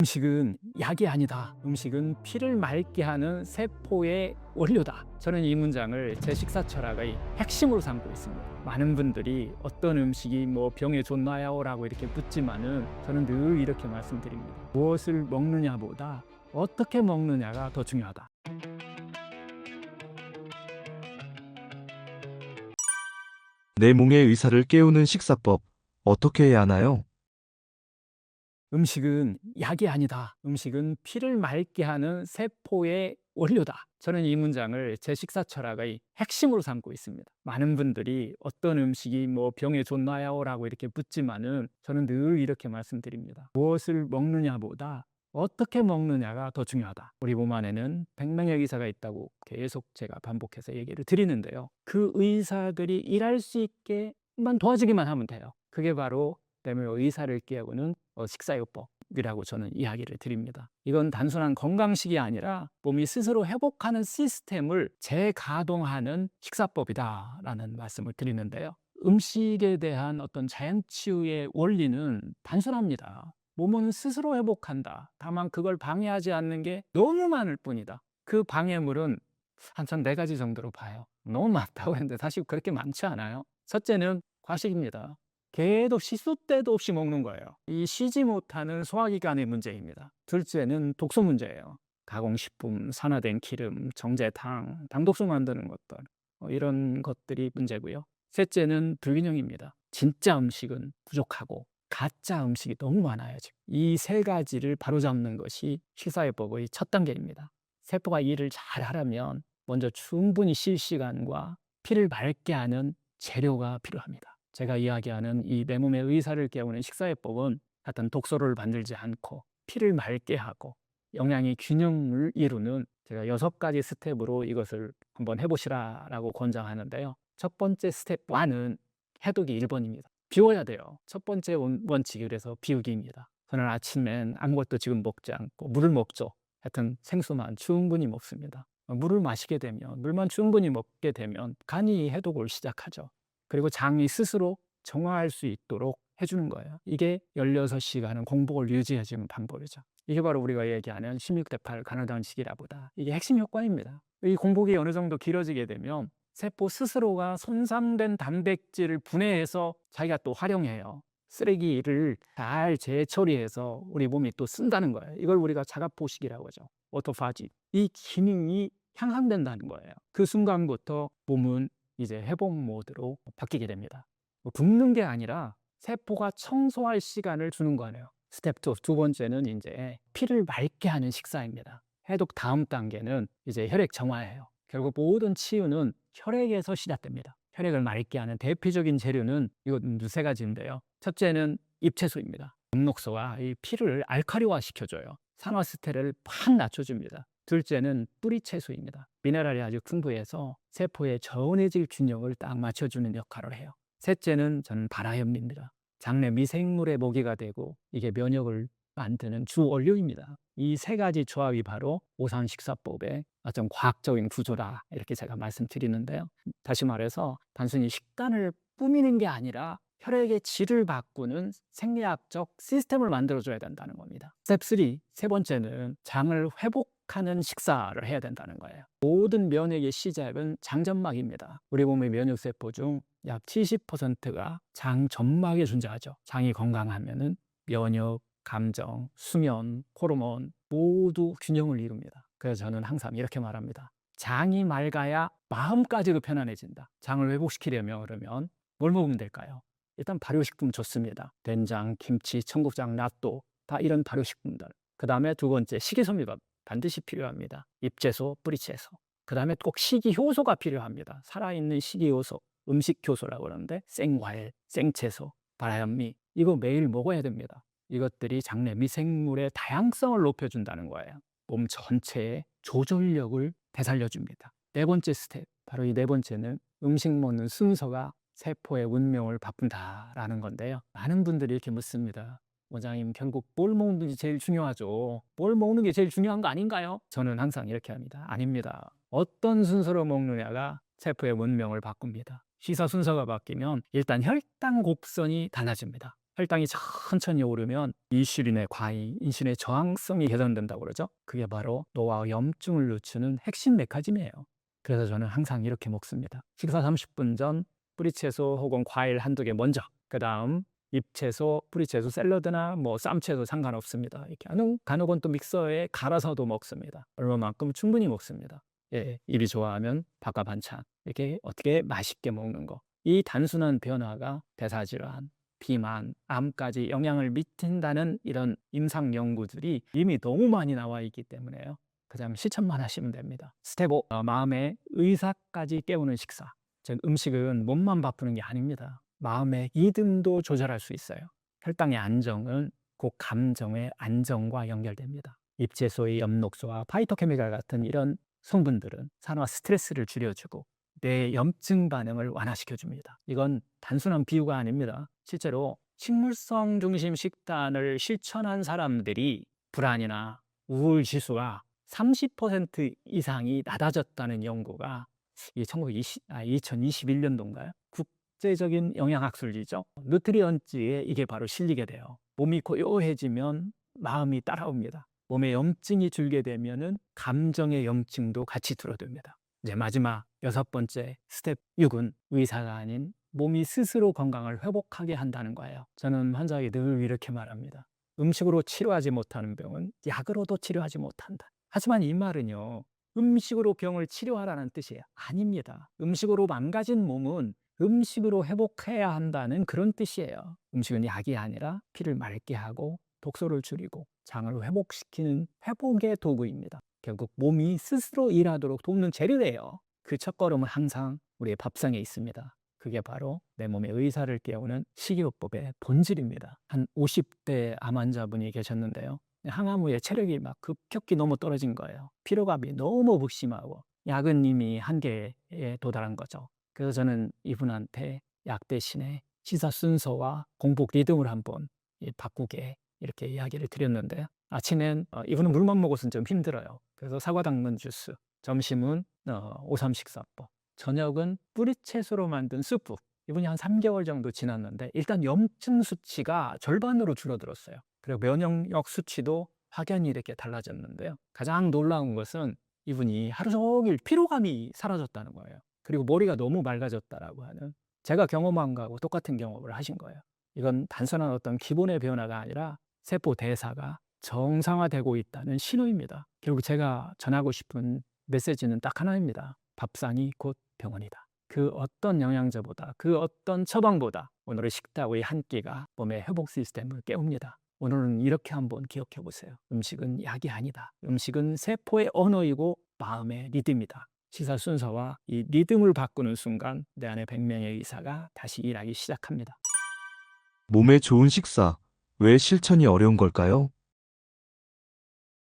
음식은 약이 아니다. 음식은 피를 맑게 하는 세포의 원료다. 저는 이 문장을 제 식사 철학의 핵심으로 삼고 있습니다. 많은 분들이 어떤 음식이 병에 좋나요? 라고 이렇게 묻지만은 저는 늘 이렇게 말씀드립니다. 무엇을 먹느냐보다 어떻게 먹느냐가 더 중요하다. 내 몸의 의사를 깨우는 식사법, 어떻게 해야 하나요? 음식은 약이 아니다. 음식은 피를 맑게 하는 세포의 원료다. 저는 이 문장을 제 식사 철학의 핵심으로 삼고 있습니다. 많은 분들이 어떤 음식이 병에 좋나요? 라고 이렇게 묻지만은 저는 늘 이렇게 말씀드립니다. 무엇을 먹느냐보다 어떻게 먹느냐가 더 중요하다. 우리 몸 안에는 100명의 의사가 있다고 계속 제가 반복해서 얘기를 드리는데요. 그 의사들이 일할 수 있게만 도와주기만 하면 돼요. 그게 바로 내 몸의 의사를 깨우는 식사요법이라고 저는 이야기를 드립니다. 이건 단순한 건강식이 아니라 몸이 스스로 회복하는 시스템을 재가동하는 식사법이다라는 말씀을 드리는데요. 음식에 대한 어떤 자연치유의 원리는 단순합니다. 몸은 스스로 회복한다. 다만 그걸 방해하지 않는 게 너무 많을 뿐이다. 그 방해물은 한 4가지 정도로 봐요. 너무 많다고 했는데 사실 그렇게 많지 않아요. 첫째는 과식입니다. 개도 시수 때도 없이 먹는 거예요. 이 쉬지 못하는 소화기관의 문제입니다. 둘째는 독소 문제예요. 가공식품, 산화된 기름, 정제당, 당독소 만드는 것들, 이런 것들이 문제고요. 셋째는 불균형입니다. 진짜 음식은 부족하고 가짜 음식이 너무 많아요. 지금 이 3가지를 바로잡는 것이 식사요법의 첫 단계입니다. 세포가 일을 잘 하려면 먼저 충분히 쉴 시간과 피를 맑게 하는 재료가 필요합니다. 제가 이야기하는 이 내 몸의 의사를 깨우는 식사요법은 하여튼 독소를 만들지 않고 피를 맑게 하고 영양의 균형을 이루는 제가 6가지 스텝으로 이것을 한번 해보시라라고 권장하는데요. 첫 번째 스텝 1은 해독이 1번입니다. 비워야 돼요. 첫 번째 원칙이 그래서 비우기입니다. 저는 아침엔 아무것도 지금 먹지 않고 물을 먹죠. 하여튼 생수만 충분히 먹습니다. 물을 마시게 되면, 물만 충분히 먹게 되면 간이 해독을 시작하죠. 그리고 장이 스스로 정화할 수 있도록 해주는 거예요. 이게 16시간은 공복을 유지해주는 방법이죠. 이게 바로 우리가 얘기하는 16대8 간헐단식이라보다 이게 핵심 효과입니다. 이 공복이 어느 정도 길어지게 되면 세포 스스로가 손상된 단백질을 분해해서 자기가 또 활용해요. 쓰레기를 잘 재처리해서 우리 몸이 또 쓴다는 거예요. 이걸 우리가 자가포식이라고 하죠. 오토파지. 이 기능이 향상된다는 거예요. 그 순간부터 몸은 이제 회복 모드로 바뀌게 됩니다. 굶는 게 아니라 세포가 청소할 시간을 주는 거예요. 스텝 2, 두 번째는 이제 피를 맑게 하는 식사입니다. 해독 다음 단계는 이제 혈액 정화예요. 결국 모든 치유는 혈액에서 시작됩니다. 혈액을 맑게 하는 대표적인 재료는 이거 2-3가지인데요. 첫째는 잎채소입니다. 녹록소가 이 피를 알칼리화 시켜줘요. 산화스테를 팍 낮춰줍니다. 둘째는 뿌리채소입니다. 미네랄이 아주 풍부해서 세포의 저온해질 균형을 딱 맞춰주는 역할을 해요. 셋째는 저는 바라현미입니다. 장내 미생물의 모기가 되고 이게 면역을 만드는 주 원료입니다. 이 3가지 조합이 바로 오삼식사법의 어떤 과학적인 구조다 이렇게 제가 말씀드리는데요. 다시 말해서 단순히 식단을 꾸미는 게 아니라 혈액의 질을 바꾸는 생리학적 시스템을 만들어줘야 된다는 겁니다. 스텝 3, 세 번째는 장을 회복하는 식사를 해야 된다는 거예요. 모든 면역의 시작은 장점막입니다. 우리 몸의 면역세포 중 약 70%가 장 점막에 존재하죠. 장이 건강하면은 면역, 감정, 수면, 호르몬 모두 균형을 이룹니다. 그래서 저는 항상 이렇게 말합니다. 장이 맑아야 마음까지도 편안해진다. 장을 회복시키려면 그러면 뭘 먹으면 될까요? 일단 발효식품 좋습니다. 된장, 김치, 청국장, 낫또 다 이런 발효식품들. 그 다음에 두 번째 식이섬유가 반드시 필요합니다. 잎채소, 뿌리채소. 그 다음에 꼭 식이효소가 필요합니다. 살아있는 식이효소, 음식효소라고 그러는데 생과일, 생채소, 바라현미 이거 매일 먹어야 됩니다. 이것들이 장내 미생물의 다양성을 높여준다는 거예요. 몸 전체의 조절력을 되살려줍니다. 4번째 스텝, 바로 이 4번째는 음식 먹는 순서가 세포의 운명을 바꾼다라는 건데요. 많은 분들이 이렇게 묻습니다. 원장님, 결국 뭘 먹는 게 제일 중요하죠? 뭘 먹는 게 제일 중요한 거 아닌가요? 저는 항상 이렇게 합니다. 아닙니다. 어떤 순서로 먹느냐가 세포의 운명을 바꿉니다. 식사 순서가 바뀌면 일단 혈당 곡선이 달라집니다. 혈당이 천천히 오르면 인슐린의 과잉, 인슐린의 저항성이 개선된다고 그러죠. 그게 바로 노화와 염증을 늦추는 핵심 메커니즘이에요. 그래서 저는 항상 이렇게 먹습니다. 식사 30분 전 뿌리채소 혹은 과일 한두 개 먼저, 그 다음 잎채소, 뿌리채소, 샐러드나 뭐 쌈채소 상관없습니다. 이렇게 간혹은 또 믹서에 갈아서도 먹습니다. 얼마만큼 충분히 먹습니다. 예, 입이 좋아하면 밥과 반찬 이렇게 어떻게 맛있게 먹는 거. 이 단순한 변화가 대사질환, 비만, 암까지 영향을 미친다는 이런 임상 연구들이 이미 너무 많이 나와 있기 때문에요. 그냥 실천만 하시면 됩니다. 스텝 5, 마음의 의사까지 깨우는 식사. 즉 음식은 몸만 바쁘는 게 아닙니다. 마음의 리듬도 조절할 수 있어요. 혈당의 안정은 곧 감정의 안정과 연결됩니다. 잎채소의 엽록소와 파이토케미칼 같은 이런 성분들은 산화 스트레스를 줄여주고 뇌의 염증 반응을 완화시켜줍니다. 이건 단순한 비유가 아닙니다. 실제로 식물성 중심 식단을 실천한 사람들이 불안이나 우울 지수가 30% 이상이 낮아졌다는 연구가 2021년도인가요? 국제적인 영양학술지죠. 누트리언지에 이게 바로 실리게 돼요. 몸이 고요해지면 마음이 따라옵니다. 몸에 염증이 줄게 되면은 감정의 염증도 같이 줄어듭니다. 이제 마지막 6번째 스텝 6은 의사가 아닌 몸이 스스로 건강을 회복하게 한다는 거예요. 저는 환자에게 늘 이렇게 말합니다. 음식으로 치료하지 못하는 병은 약으로도 치료하지 못한다. 하지만 이 말은요, 음식으로 병을 치료하라는 뜻이 아닙니다. 음식으로 망가진 몸은 음식으로 회복해야 한다는 그런 뜻이에요. 음식은 약이 아니라 피를 맑게 하고 독소를 줄이고 장을 회복시키는 회복의 도구입니다. 결국 몸이 스스로 일하도록 돕는 재료예요. 그 첫걸음은 항상 우리의 밥상에 있습니다. 그게 바로 내 몸의 의사를 깨우는 식이요법의 본질입니다. 한 50대 암 환자분이 계셨는데요. 항암 후에 체력이 막 급격히 너무 떨어진 거예요. 피로감이 너무 극심하고 약은 이미 한계에 도달한 거죠. 그래서 저는 이분한테 약 대신에 식사 순서와 공복 리듬을 한번 바꾸게 이렇게 이야기를 드렸는데요. 아침엔 이분은 물만 먹어서는 좀 힘들어요. 그래서 사과 당근 주스, 점심은 오삼 식사법, 저녁은 뿌리채소로 만든 수프. 이분이 한 3개월 정도 지났는데 일단 염증 수치가 절반으로 줄어들었어요. 그리고 면역력 수치도 확연히 이렇게 달라졌는데요. 가장 놀라운 것은 이분이 하루 종일 피로감이 사라졌다는 거예요. 그리고 머리가 너무 맑아졌다라고 하는, 제가 경험한 거하고 똑같은 경험을 하신 거예요. 이건 단순한 어떤 기본의 변화가 아니라 세포 대사가 정상화되고 있다는 신호입니다. 결국 제가 전하고 싶은 메시지는 딱 하나입니다. 밥상이 곧 병원이다. 그 어떤 영양제보다, 그 어떤 처방보다 오늘의 식탁의 한 끼가 몸의 회복 시스템을 깨웁니다. 오늘은 이렇게 한번 기억해 보세요. 음식은 약이 아니다. 음식은 세포의 언어이고 마음의 리듬이다. 식사 순서와 이 리듬을 바꾸는 순간 내 안에 100명의 의사가 다시 일하기 시작합니다. 몸에 좋은 식사. 왜 실천이 어려운 걸까요?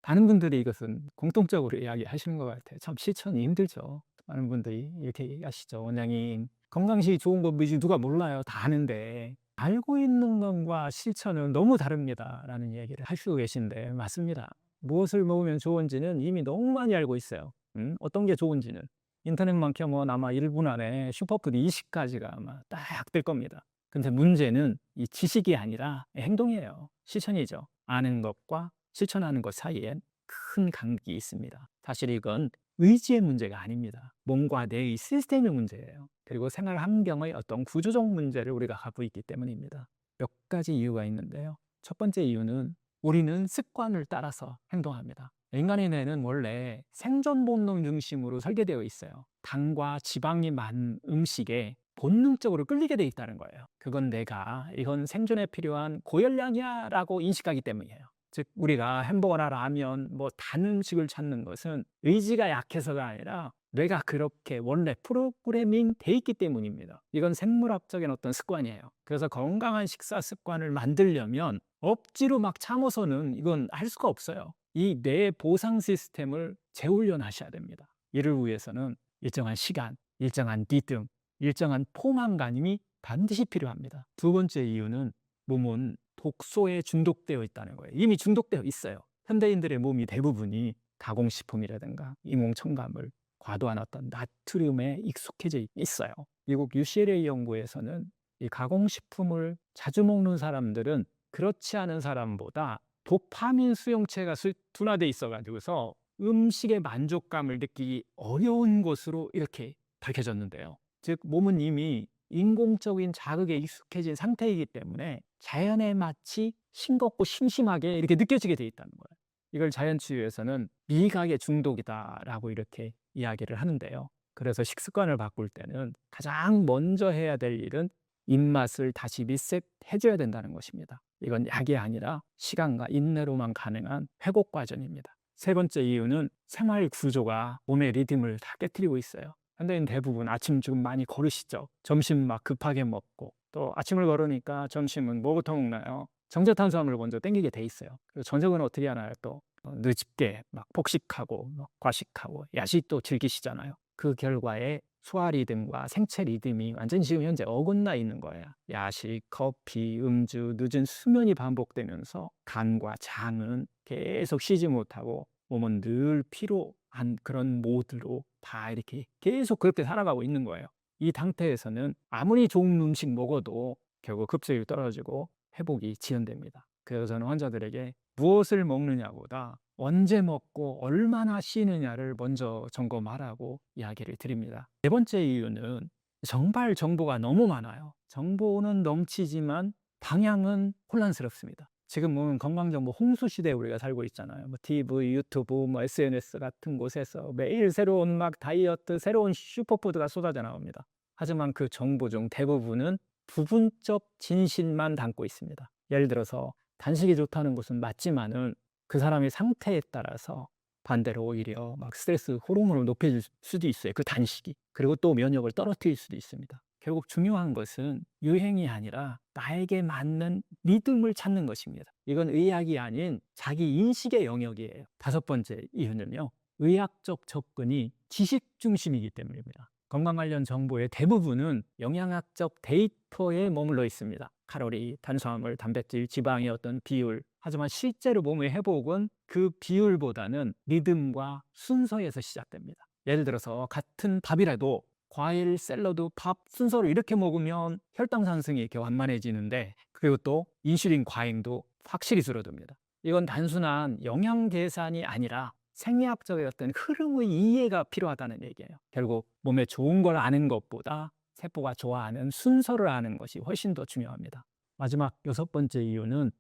많은 분들이 이것은 공통적으로 이야기하시는 것 같아요. 참 실천이 힘들죠. 많은 분들이 이렇게 얘기하시죠. 원장님, 건강식이 좋은 거 뭐지 누가 몰라요. 다 아는데. 알고 있는 것과 실천은 너무 다릅니다. 라는 얘기를 하시고 계신데 맞습니다. 무엇을 먹으면 좋은지는 이미 너무 많이 알고 있어요. 어떤 게 좋은지는. 인터넷만 켜면 아마 1분 안에 슈퍼푸드 20가지가 아마 딱 뜰 겁니다. 근데 문제는 이 지식이 아니라 행동이에요. 실천이죠. 아는 것과 실천하는 것 사이엔 큰 간격이 있습니다. 사실 이건 의지의 문제가 아닙니다. 몸과 뇌의 시스템의 문제예요. 그리고 생활 환경의 어떤 구조적 문제를 우리가 갖고 있기 때문입니다. 몇 가지 이유가 있는데요. 첫 번째 이유는 우리는 습관을 따라서 행동합니다. 인간의 뇌는 원래 생존 본능 중심으로 설계되어 있어요. 당과 지방이 많은 음식에 본능적으로 끌리게 돼 있다는 거예요. 그건 내가 이건 생존에 필요한 고열량이야 라고 인식하기 때문이에요. 즉 우리가 햄버거나 라면 뭐 단 음식을 찾는 것은 의지가 약해서가 아니라 뇌가 그렇게 원래 프로그래밍 돼 있기 때문입니다. 이건 생물학적인 어떤 습관이에요. 그래서 건강한 식사 습관을 만들려면 억지로 막 참아서는 이건 할 수가 없어요. 이 뇌 보상 시스템을 재훈련하셔야 됩니다. 이를 위해서는 일정한 시간, 일정한 리듬, 일정한 포만감이 반드시 필요합니다. 두 번째 이유는 몸은 독소에 중독되어 있다는 거예요. 이미 중독되어 있어요. 현대인들의 몸이 대부분이 가공식품이라든가 인공첨가물, 과도한 어떤 나트륨에 익숙해져 있어요. 미국 UCLA 연구에서는 이 가공식품을 자주 먹는 사람들은 그렇지 않은 사람보다 도파민 수용체가 둔화돼 있어 가지고서 음식의 만족감을 느끼기 어려운 것으로 이렇게 밝혀졌는데요. 즉 몸은 이미 인공적인 자극에 익숙해진 상태이기 때문에 자연의 맛이 싱겁고 심심하게 이렇게 느껴지게 돼 있다는 거예요. 이걸 자연치유에서는 미각의 중독이다라고 이렇게 이야기를 하는데요. 그래서 식습관을 바꿀 때는 가장 먼저 해야 될 일은 입맛을 다시 리셋해 줘야 된다는 것입니다. 이건 약이 아니라 시간과 인내로만 가능한 회복 과정입니다. 세 번째 이유는 생활 구조가 몸의 리듬을 다 깨트리고 있어요. 현대인 대부분 아침 좀 많이 거르시죠. 점심 막 급하게 먹고 또 아침을 걸으니까 점심은 뭐부터 먹나요? 정제탄수화물을 먼저 땡기게 돼 있어요. 그리고 저녁은 어떻게 하나요? 또 늦게 막 폭식하고 과식하고 야식도 즐기시잖아요. 그 결과에 소화 리듬과 생체 리듬이 완전히 지금 현재 어긋나 있는 거예요. 야식, 커피, 음주, 늦은 수면이 반복되면서 간과 장은 계속 쉬지 못하고 몸은 늘 피로한 그런 모드로 다 이렇게 계속 그렇게 살아가고 있는 거예요. 이 상태에서는 아무리 좋은 음식 먹어도 결국 흡수율이 떨어지고 회복이 지연됩니다. 그래서 저는 환자들에게 무엇을 먹느냐보다 언제 먹고 얼마나 쉬느냐를 먼저 점검하라고 이야기를 드립니다. 네 번째 이유는 정말 정보가 너무 많아요. 정보는 넘치지만 방향은 혼란스럽습니다. 지금 보면 건강정보 홍수 시대에 우리가 살고 있잖아요. 뭐 TV, 유튜브, 뭐 SNS 같은 곳에서 매일 새로운 막 다이어트, 새로운 슈퍼푸드가 쏟아져 나옵니다. 하지만 그 정보 중 대부분은 부분적 진실만 담고 있습니다. 예를 들어서 단식이 좋다는 것은 맞지만은 그 사람의 상태에 따라서 반대로 오히려 막 스트레스 호르몬을 높여줄 수도 있어요. 그 단식이. 그리고 또 면역을 떨어뜨릴 수도 있습니다. 결국 중요한 것은 유행이 아니라 나에게 맞는 리듬을 찾는 것입니다. 이건 의학이 아닌 자기 인식의 영역이에요. 다섯 번째 이유는요. 의학적 접근이 지식 중심이기 때문입니다. 건강 관련 정보의 대부분은 영양학적 데이터에 머물러 있습니다. 칼로리, 탄수화물, 단백질, 지방의 어떤 비율. 하지만 실제로 몸의 회복은 그 비율보다는 리듬과 순서에서 시작됩니다. 예를 들어서 같은 밥이라도 과일, 샐러드, 밥 순서로 이렇게 먹으면 혈당 상승이 이렇게 완만해지는데, 그리고 또 인슐린 과잉도 확실히 줄어듭니다. 이건 단순한 영양 계산이 아니라 생리학적인 어떤 흐름의 이해가 필요하다는 얘기예요. 결국 몸에 좋은 걸 아는 것보다 세포가 좋아하는 순서를 아는 것이 훨씬 더 중요합니다. 마지막 여섯 번째 이유는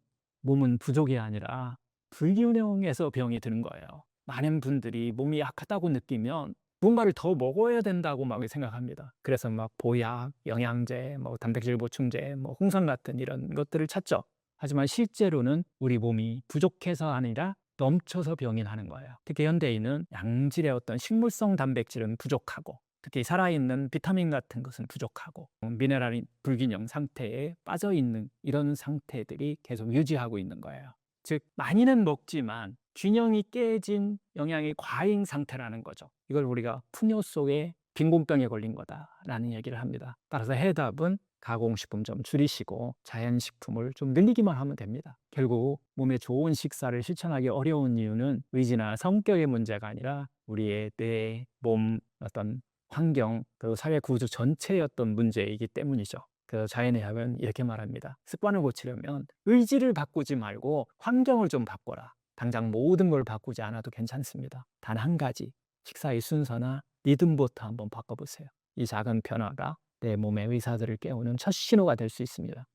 몸은 부족이 아니라 불균형에서 병이 드는 거예요. 많은 분들이 몸이 약하다고 느끼면 뭔가를 더 먹어야 된다고 막 생각합니다. 그래서 막 보약, 영양제, 뭐 단백질 보충제, 뭐 홍삼 같은 이런 것들을 찾죠. 하지만 실제로는 우리 몸이 부족해서 아니라 넘쳐서 병이 나는 거예요. 특히 현대인은 양질의 어떤 식물성 단백질은 부족하고, 특히 살아있는 비타민 같은 것은 부족하고, 미네랄이 불균형 상태에 빠져있는 이런 상태들이 계속 유지하고 있는 거예요. 즉 많이는 먹지만 균형이 깨진 영양의 과잉 상태라는 거죠. 이걸 우리가 풍요 속에 빈곤병에 걸린 거다라는 얘기를 합니다. 따라서 해답은 가공식품 좀 줄이시고 자연식품을 좀 늘리기만 하면 됩니다. 결국 몸에 좋은 식사를 실천하기 어려운 이유는 의지나 성격의 문제가 아니라 우리의 뇌, 몸, 어떤 환경, 그리고 사회 구조 전체의 어떤 문제이기 때문이죠. 그래서 자연의 약은 이렇게 말합니다. 습관을 고치려면 의지를 바꾸지 말고 환경을 좀 바꿔라. 당장 모든 걸 바꾸지 않아도 괜찮습니다. 단 한 가지, 식사의 순서나 리듬부터 한번 바꿔보세요. 이 작은 변화가 내 몸의 의사들을 깨우는 첫 신호가 될 수 있습니다.